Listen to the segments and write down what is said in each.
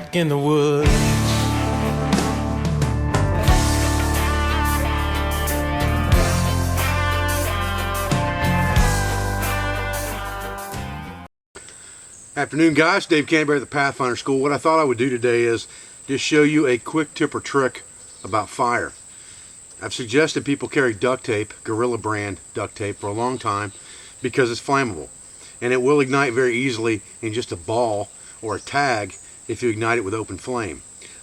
back in the woods. Afternoon, guys. Dave Canterbury at the Pathfinder School. What I thought I would do today is just show you a quick tip or trick about fire. I've suggested people carry duct tape, Gorilla brand duct tape, for a long time because it's flammable and it will ignite very easily in just a ball or a tag if you ignite it with open flame.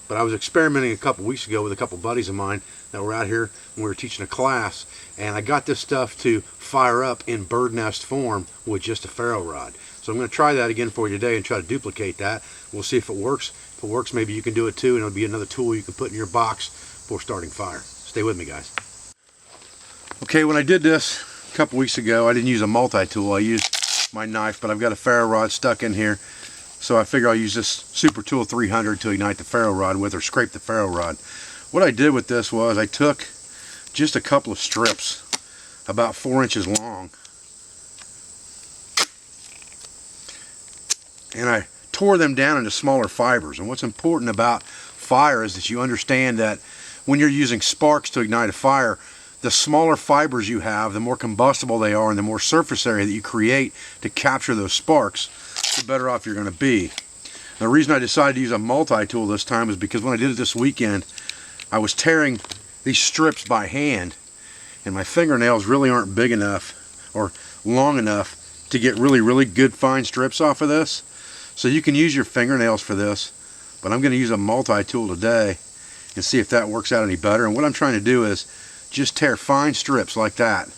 But I was experimenting a couple weeks ago with a couple buddies of mine that were out here when we were teaching a class, and I got this stuff to fire up in bird nest form with just a ferro rod. So I'm going to try that again for you today and try to duplicate that. We'll see if it works. If it works, maybe you can do it too, and it'll be another tool you can put in your box for starting fire. Stay with me, guys. Okay, when I did this a couple weeks ago, I didn't use a multi-tool. I used my knife, but I've got a ferro rod stuck in here, so I figure I'll use this Super Tool 300 to ignite the ferro rod with, or scrape the ferro rod. What I did with this was I took just a couple of strips about 4 inches long, and I tore them down into smaller fibers. And what's important about fire is that you understand that when you're using sparks to ignite a fire, the smaller fibers you have, the more combustible they are, and the more surface area that you create to capture those sparks, the better off you're going to be. The reason I decided to use a multi-tool this time is because when I did it this weekend, I was tearing these strips by hand, and my fingernails really aren't big enough or long enough to get really good fine strips off of this. So you can use your fingernails for this, but I'm going to use a multi-tool today and see if that works out any better. And what I'm trying to do is just tear fine strips like that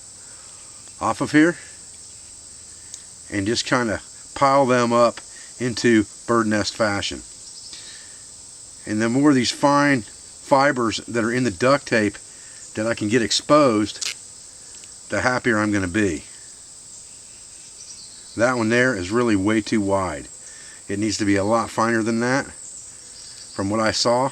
off of here and just kind of pile them up into bird nest fashion. And the more of these fine fibers that are in the duct tape that I can get exposed, the happier I'm going to be. That one there is really way too wide. It needs to be a lot finer than that from what I saw.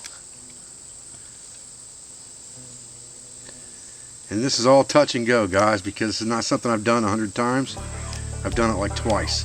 And this is all touch and go, guys, because this is not something I've done 100 times. I've done it like twice.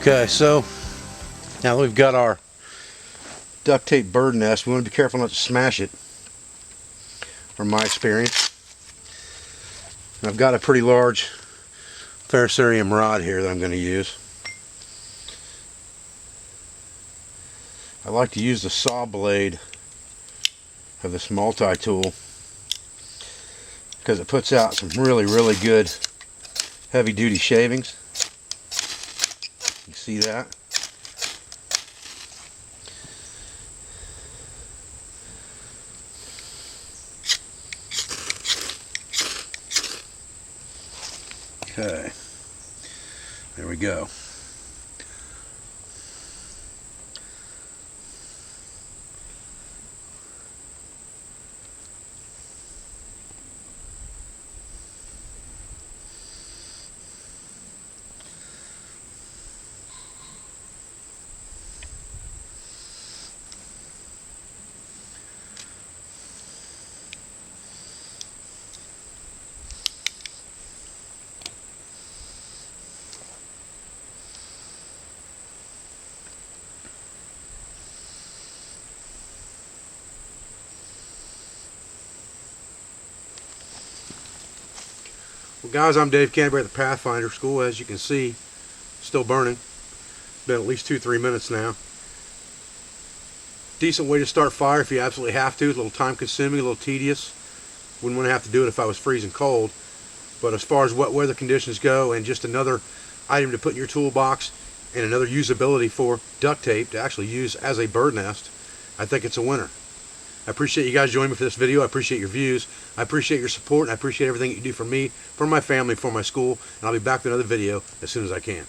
Okay, so now that we've got our duct tape bird nest, we want to be careful not to smash it, from my experience. And I've got a pretty large ferrocerium rod here that I'm going to use. I like to use the saw blade of this multi-tool because it puts out some really good heavy-duty shavings. You see that? Okay, there we go. Guys, I'm Dave Canterbury at the Pathfinder School. As you can see, still burning. Been at least 2-3 minutes now. Decent way to start fire if you absolutely have to. It's a little time consuming, a little tedious. Wouldn't want to have to do it if I was freezing cold. But as far as wet weather conditions go, and just another item to put in your toolbox, and another usability for duct tape to actually use as a bird nest, I think it's a winner. I appreciate you guys joining me for this video. I appreciate your views. I appreciate your support. And I appreciate everything you do for me, for my family, for my school. And I'll be back with another video as soon as I can.